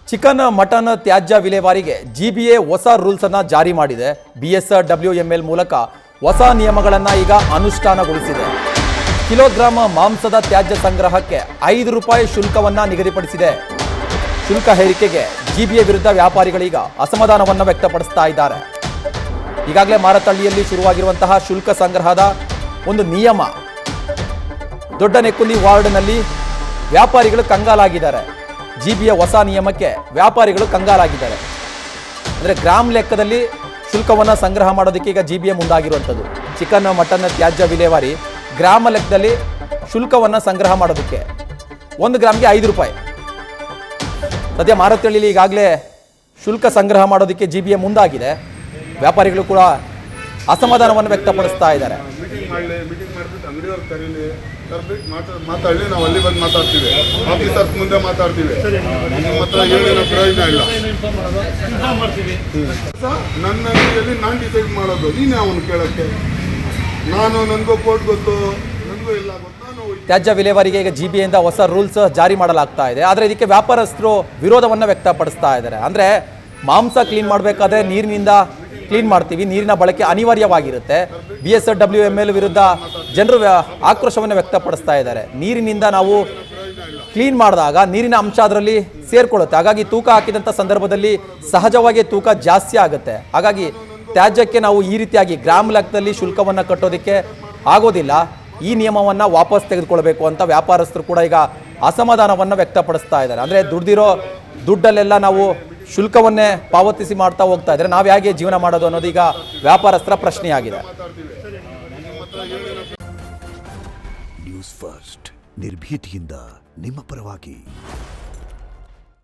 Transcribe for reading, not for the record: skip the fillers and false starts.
Chicken mutton ತ್ಯಾಜ್ಯ ವಿಲೇವಾರಿಗೆ GBA ಹೊಸ ರೂಲ್ಸ್ ಅನ್ನು ಜಾರಿ ಮಾಡಿದೆ. BSWML ಮೂಲಕ ಹೊಸ ನಿಯಮಗಳನ್ನು ಈಗ ಅನುಷ್ಠಾನಗೊಳಿಸಿದೆ. ಕಿಲೋಗ್ರಾಂ ಮಾಂಸದ ತ್ಯಾಜ್ಯ ಸಂಗ್ರಹಕ್ಕೆ ₹5 ಶುಲ್ಕವನ್ನು ನಿಗದಿಪಡಿಸಿದೆ. ಶುಲ್ಕ ಹೇರಿಕೆಗೆ ಜಿಬಿಎ ವಿರುದ್ಧ ವ್ಯಾಪಾರಿಗಳೀಗ ಅಸಮಾಧಾನವನ್ನು ವ್ಯಕ್ತಪಡಿಸ್ತಾ ಇದ್ದಾರೆ. ಈಗಾಗಲೇ ಮಾರತಳ್ಳಿಯಲ್ಲಿ ಶುರುವಾಗಿರುವಂತಹ ಶುಲ್ಕ ಸಂಗ್ರಹದ ಒಂದು ನಿಯಮ ದೊಡ್ಡ ನೆಕ್ಕುಂದಿ ವಾರ್ಡ್ನಲ್ಲಿ ವ್ಯಾಪಾರಿಗಳು ಕಂಗಾಲಾಗಿದ್ದಾರೆ. ಜಿಬಿಎ ಹೊಸ ನಿಯಮಕ್ಕೆ ವ್ಯಾಪಾರಿಗಳು ಕಂಗಾಲಾಗಿದ್ದಾರೆ. ಅಂದರೆ ಗ್ರಾಮ್ ಲೆಕ್ಕದಲ್ಲಿ ಶುಲ್ಕವನ್ನು ಸಂಗ್ರಹ ಮಾಡೋದಕ್ಕೆ ಈಗ ಜಿಬಿಎ ಮುಂದಾಗಿರುವಂಥದ್ದು. ಚಿಕನ್ ಮಟನ್ ತ್ಯಾಜ್ಯ ವಿಲೇವಾರಿ ಗ್ರಾಮ ಲೆಕ್ಕದಲ್ಲಿ ಶುಲ್ಕವನ್ನು ಸಂಗ್ರಹ ಮಾಡೋದಕ್ಕೆ 1 ಗ್ರಾಮ್ಗೆ ₹5. ಸದ್ಯ ಮಾರತಳ್ಳಿಯಲ್ಲಿ ಈಗಾಗಲೇ ಶುಲ್ಕ ಸಂಗ್ರಹ ಮಾಡೋದಕ್ಕೆ ಜಿಬಿಎ ಮುಂದಾಗಿದೆ. ವ್ಯಾಪಾರಿಗಳು ಕೂಡ ಅಸಮಾಧಾನವನ್ನು ವ್ಯಕ್ತಪಡಿಸ್ತಾ ಇದ್ದಾರೆ. ಮೀಟಿಂಗ್ ಮಾಡಿಬಿಟ್ಟು ಅಂಗಡಿಯವ್ರು ಕರೀಲಿ ಮಾತಾಡಲಿ, ನಾವು ಅಲ್ಲಿ ಬಂದು ಮಾತಾಡ್ತೀವಿ, ಆಫೀಸರ್ಸ್ ಮುಂದೆ ಮಾತಾಡ್ತೀವಿ. ನಿಮ್ಮ ಹತ್ರ ಏನೇನೋ ಪ್ರಯೋಜನ ಇಲ್ಲ. ನನ್ನ ಅಂಗಡಿಯಲ್ಲಿ ನಾನು ಡಿಸೈಡ್ ಮಾಡೋದು, ನೀನೇ ಅವನು ಕೇಳೋಕ್ಕೆ. ನನಗೂ ಕೋರ್ಟ್ ಗೊತ್ತು, ನನಗೂ ಇಲ್ಲ ಗೊತ್ತು. ತ್ಯಾಜ್ಯ ವಿಲೇವಾರಿಗೆ ಈಗ ಜಿಬಿಎಯಿಂದ ಹೊಸ ರೂಲ್ಸ್ ಜಾರಿ ಮಾಡಲಾಗ್ತಾ ಇದೆ. ಆದರೆ ಇದಕ್ಕೆ ವ್ಯಾಪಾರಸ್ಥರು ವಿರೋಧವನ್ನು ವ್ಯಕ್ತಪಡಿಸ್ತಾ ಇದ್ದಾರೆ. ಅಂದರೆ ಮಾಂಸ ಕ್ಲೀನ್ ಮಾಡಬೇಕಾದ್ರೆ ನೀರಿನಿಂದ ಕ್ಲೀನ್ ಮಾಡ್ತೀವಿ, ನೀರಿನ ಬಳಕೆ ಅನಿವಾರ್ಯವಾಗಿರುತ್ತೆ. BSWML ವಿರುದ್ಧ ಜನರು ಆಕ್ರೋಶವನ್ನು ವ್ಯಕ್ತಪಡಿಸ್ತಾ ಇದ್ದಾರೆ. ನೀರಿನಿಂದ ನಾವು ಕ್ಲೀನ್ ಮಾಡಿದಾಗ ನೀರಿನ ಅಂಶ ಅದರಲ್ಲಿ ಸೇರ್ಕೊಳ್ಳುತ್ತೆ. ಹಾಗಾಗಿ ತೂಕ ಹಾಕಿದಂಥ ಸಂದರ್ಭದಲ್ಲಿ ಸಹಜವಾಗಿ ತೂಕ ಜಾಸ್ತಿ ಆಗುತ್ತೆ. ಹಾಗಾಗಿ ತ್ಯಾಜ್ಯಕ್ಕೆ ನಾವು ಈ ರೀತಿಯಾಗಿ ಗ್ರಾಮ್ ಲೆಕ್ಕದಲ್ಲಿ ಶುಲ್ಕವನ್ನು ಕಟ್ಟೋದಕ್ಕೆ ಆಗೋದಿಲ್ಲ. ಈ ನಿಯಮವನ್ನು ವಾಪಸ್ ತೆಗೆದುಕೊಳ್ಬೇಕು ಅಂತ ವ್ಯಾಪಾರಸ್ಥರು ಕೂಡ ಈಗ ಅಸಮಾಧಾನವನ್ನು ವ್ಯಕ್ತಪಡಿಸ್ತಾ ಇದ್ದಾರೆ. ಅಂದರೆ ದುಡ್ದಿರೋ ದುಡ್ಡಲ್ಲೆಲ್ಲ ನಾವು ಶುಲ್ಕವನ್ನೇ ಪಾವತಿಸಿ ಮಾಡ್ತಾ ಹೋಗ್ತಾ ಇದ್ದಾರೆ. ನಾವು ಹೇಗೆ ಜೀವನ ಮಾಡೋದು ಅನ್ನೋದು ಈಗ ವ್ಯಾಪಾರಸ್ಥರ ಪ್ರಶ್ನೆಯಾಗಿದೆ. ನ್ಯೂಸ್ ಫಸ್ಟ್ ನಿರ್ಭೀತಿಯಿಂದ ನಿಮ್ಮ ಪರವಾಗಿ.